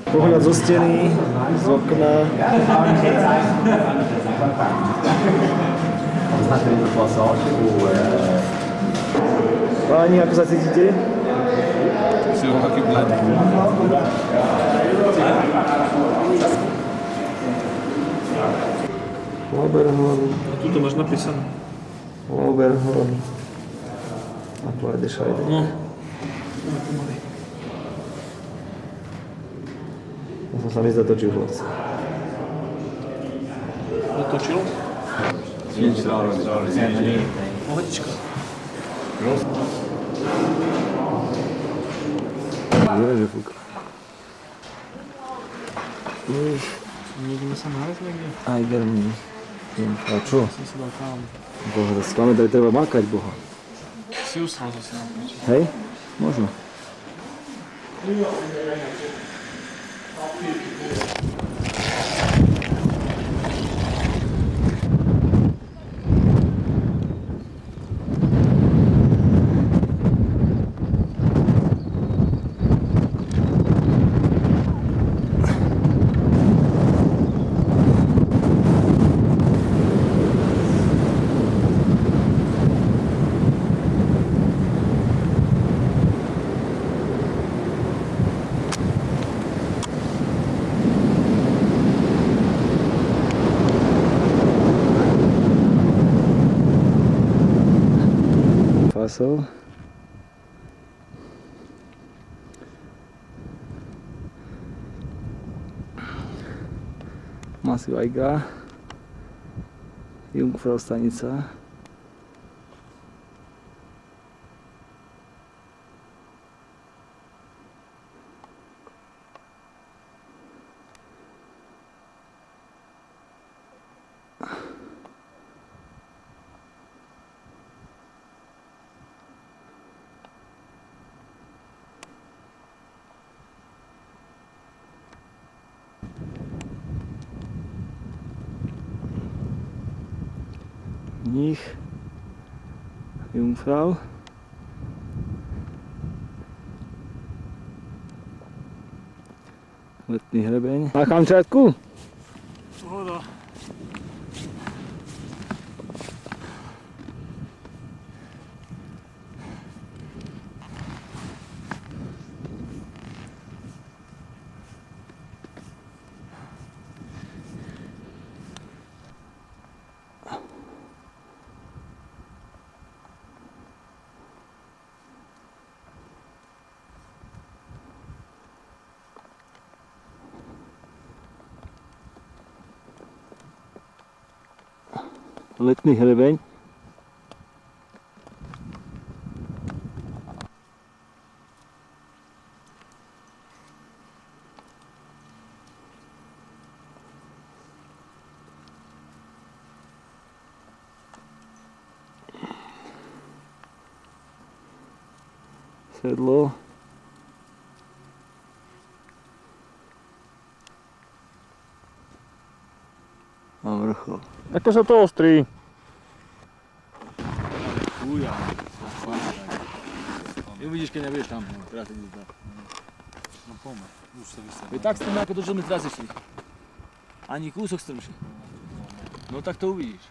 Pohľad zo steny, z okna. Páni, ako sa cítite? Sú taký bled. Oberhorn. Tuto máš napísané. Oberhorn. A pôjdeš aj. No. Ja som sa mi zatočil chlapci. Zatočil? Pohodička. Nie, že fúka. Niekde sa nájsť niekde? Aj grmí. A čo? Som si dal tam. Boha, zase pamätaj, treba makať Boha. Si usral zase na peči. Hej? Možno. Fasol. Masiv Aiga. Jungfrau stanica. Mních, Jungfrau. Letný hrebeň. Na Kamčatku? Pohoda. Letný hrebeň. Sedlo. A vrchol. Ako sa to ostrí? Uja, uvidíš, keď nebudeš tam, no, teraz ideš tak. No poďme, už sa vysadám. Veď tak strmé, ako to, čo sme teraz išli. Ani kúsok strmšie. No tak to uvidíš.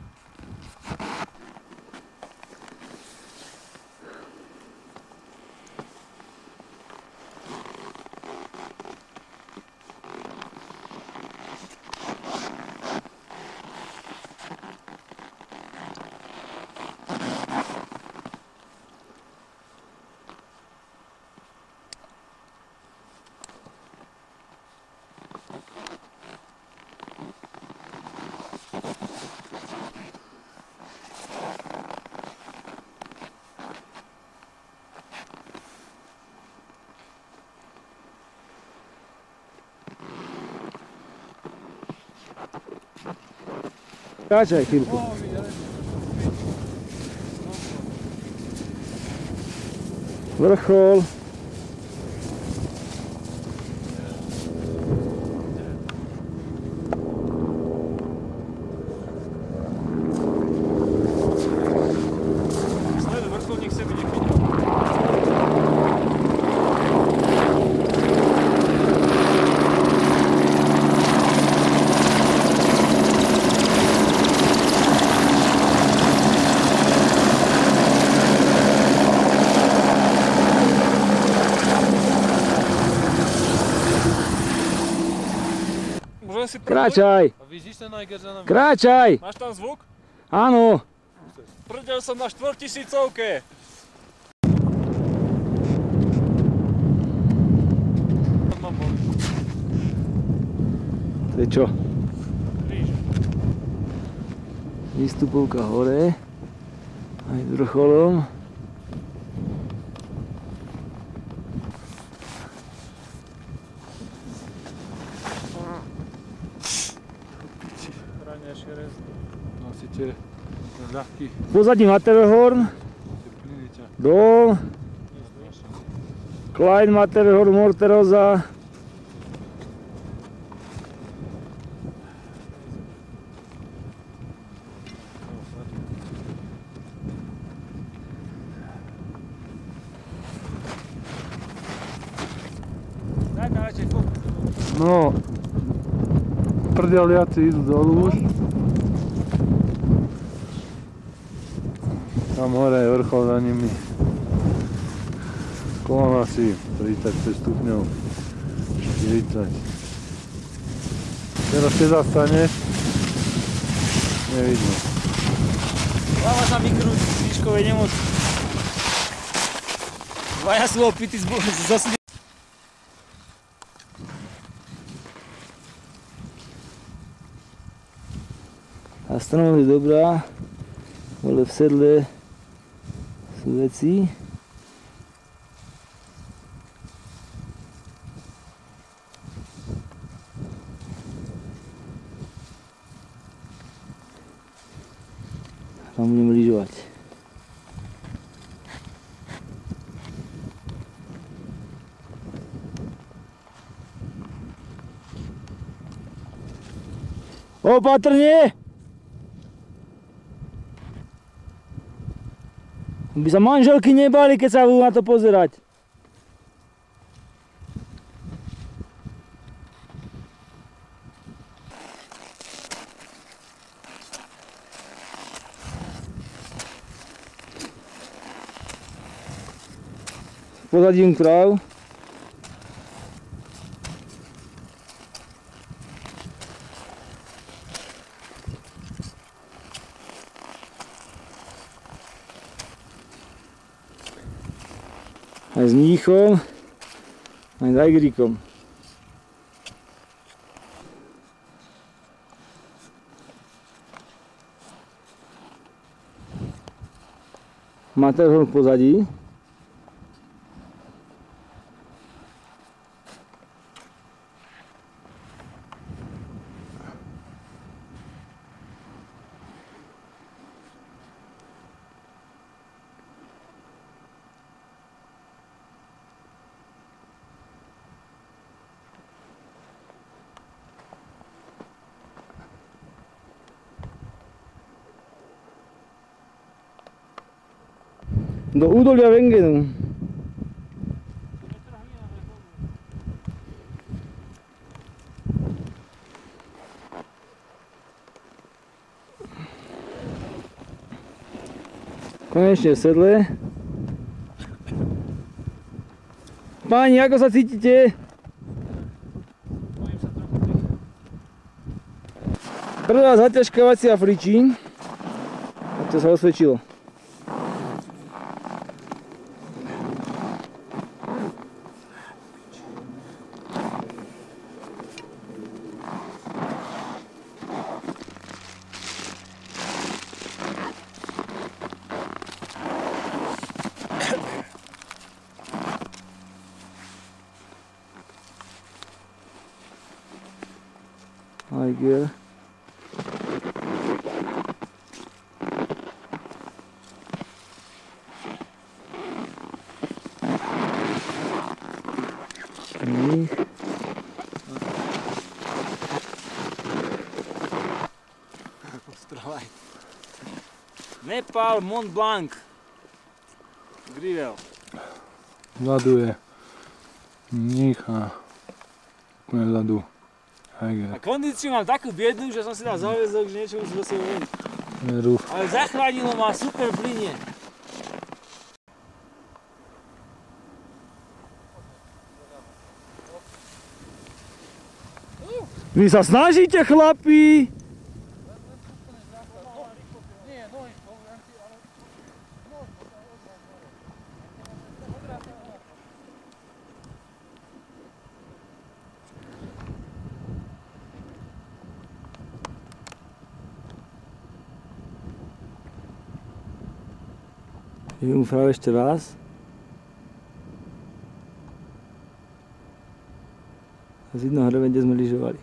Káčaj chvíľku. Vrchol. Sleduj vrcholník, sem ide chyť. Kráčaj! A vidíš ten Niger za nami? Kráčaj! Máš tam zvuk? Áno! Prdel som na 4000-ke. To je čo? Kríž. Výstupovka hore. Aj s vrcholom. Hrania šerez. Nosíte ľahký. Pozadí Matterhorn. Dol. Klein Matterhorn Morterosa. No, prdeliaci idú dolu už. Tam hore je vrchol za nimi. Kolom asi 35 stupňov. 40. Teraz keď zastaneš, nevidno. Hlava sa vykrúti z výškovej nemoci. Dvaja sú opity zase. Astronomia je dobrá, ale v sedle sú veci. Tam budeme lyžovať. Opatrne! By sa manželky nebali, keď sa budú na to pozerať. Pozadím kráv. Aj s mníchom, aj s ajgríkom. Matterhorn v pozadí. Do údolia Wengenu. Konečne v sedle. Páni, ako sa cítite? Prvá zaťažkávacia fričí. A to sa osvedčilo. Niger. Nepal, Mont Blanc. Grivel. Vzadu je mních a úplne vzadu Niger. A kondíciu mám takú biednú, že som si dal záväzok, že niečo musím do sebe meniť. Rúf. Ale zachránilo ma super plynie. Vy sa snažíte, chlapi? Jungfrau ešte raz. Z jednoho hrebeň, kde sme lyžovali.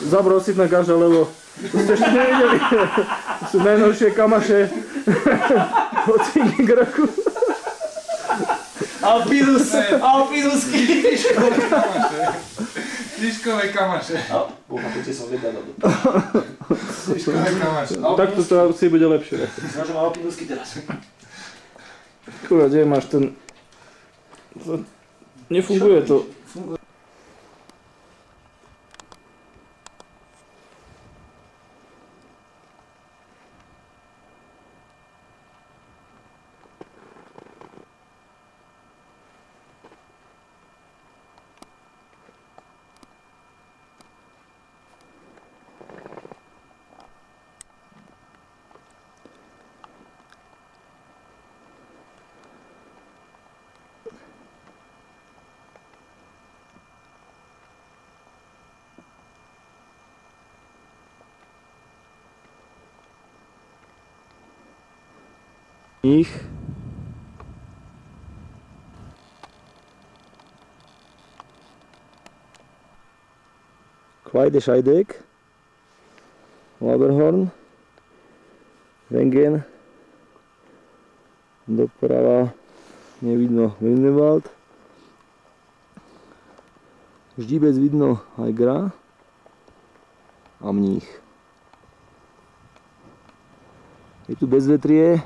Zabrosit na gaža, lebo to ste ešte nevideli. To sú najnovšie kamaše od Cíny k roku. Alpinusky. Liškové kamaše. Poďte som vedel. Liškové kamaše. Takto to asi bude lepšie. Znášam alpinusky teraz. Kurva, kde máš ten... Nefunguje to. Ich. Kvajde Šajdek, Laberhorn, Wengen, doprava nevidno Grindelwald, Ždibec vidno Hajgra a Mních. Je tu bezvetrie,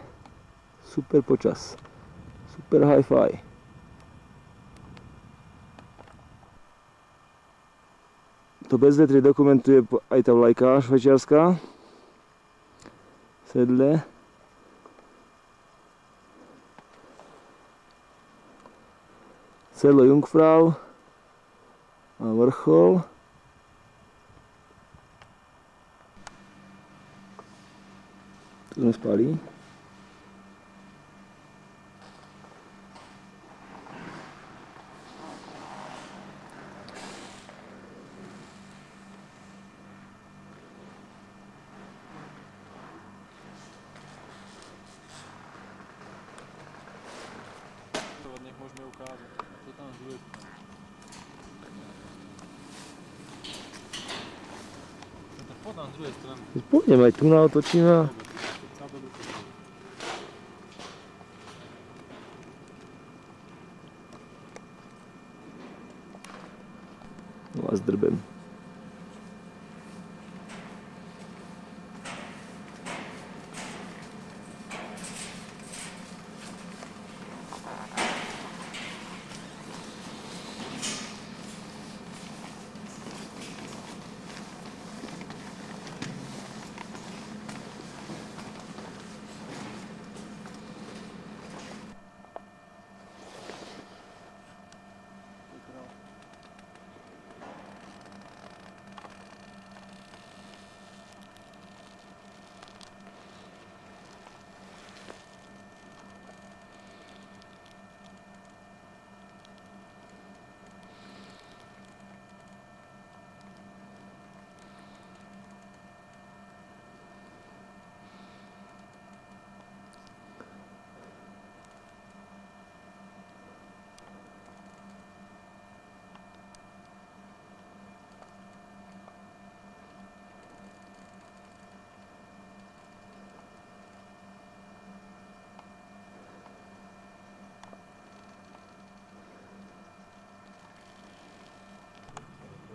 super počas, super hi-fi. To bezvetrie dokumentuje aj tá vlajka švajčiarska. Sedle. Sedlo Jungfrau a vrchol. Tu sme spali. Nech môžeme ukázať. To tam z druhej strany. Tak poď tam z druhej strany. Pôjdem aj tu na otočíme. No a zdrbem.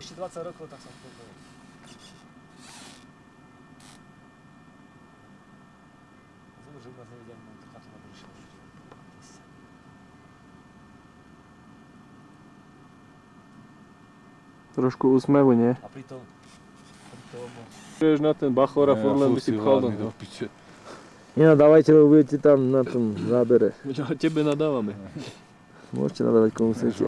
ešte 20 rokov, tak som spokojný. Zobra, že u nás nevidia môj trchať na bližšie. Trošku úsmevu, nie? A pritom... Vieš na ten Bachor a furt len by si pchal do piče. Nenadávajte, lebo budete tam na tom zábere. Ale tebe nadávame. Môžete nadávať komu chcete.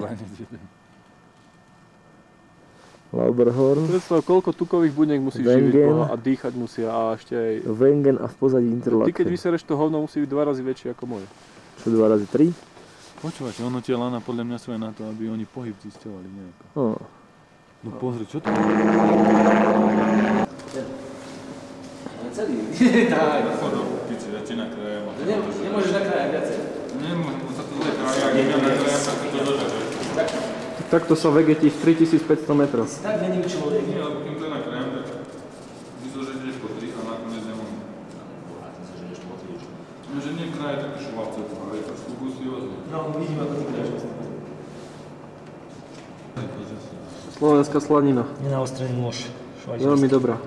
Lauberhorn, Predstav, koľko tukových buniek musíš živiť Wengen. Boha a dýchať musia a ešte aj... Wengen a v pozadí Ty keď Interlaken. vysereš to hovno, musí byť 2 razy väčšie ako moje. Čo 2 razy 3? Počúvate, ono tie lana podľa mňa sú aj na to, aby oni pohyb zisťovali nejako. Oh. No pozri, čo to je? Celý. Tak. Piči, ja ti nakrájem. Nemôžeš nakrájať viacej. Nemôžem, sa to zakrája, ak ja nakrájem, tak to dožaduje. Takto sa vegetí v 3500 metrov. Tak není človek. Nie, ale kým to nakrájem, tak ty zoženieš po 3 a nakoniec nemôžem. A ty zoženieš po 3 už. No, že nie kraje také šulavce, ale je trošku gustiozne. No, vidím, ako ty kráješ. Slovenská slanina. Nenaostrený nôž. Veľmi dobrá.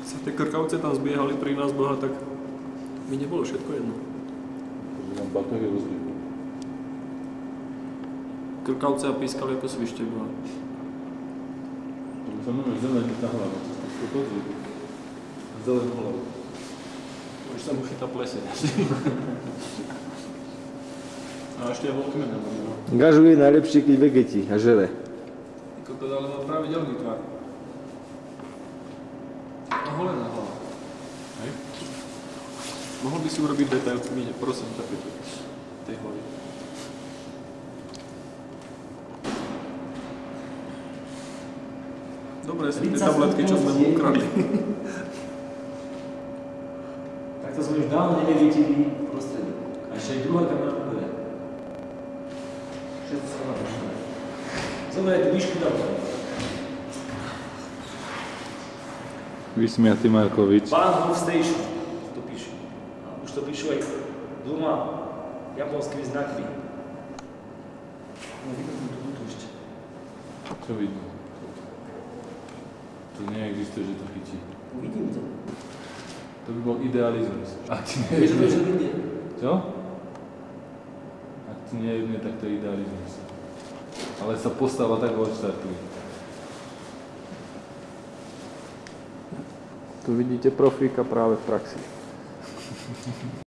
Sa tie krkavce tam zbiehali pri nás Boha, tak mi nebolo všetko jedno. Takže mám batohy rozliku. Krkavce a pískali ako svište Boha. To by som nemôžem zelený na hlavu. To pozri. Zelenú hlavu. Už sa mu chytá pleseň. A ešte aj volkme nemám. Gažu je najlepšie, keď vegetí a žere. Ako to ale má pravidelný tvar. A holená hlava. Hej? Mohol by si urobiť detail, mine, prosím, takéto. Tej hlavy. Dobre, sú tie tabletky, čo sme mu ukradli. Takto sme už dávno nevedeli prostredie. A ešte aj druhá kamera bude. Všetko sa má počúvať. Zoberaj tú výšku ďalej. Vysmiatý Markovič. Bahnhof Station. To píšu. A už to píšu aj 2 japonskými znakmi. No vidím tu ešte. Čo vidno? To neexistuje, že to chytí. Uvidím to. To by bol idealizmus. Ak ti Vieš, nejebne. že to vidie. Čo? Ak ti nejebne, tak to je idealizmus. Ale sa postáva tak odštartuje. Tu vidíte profíka práve v praxi.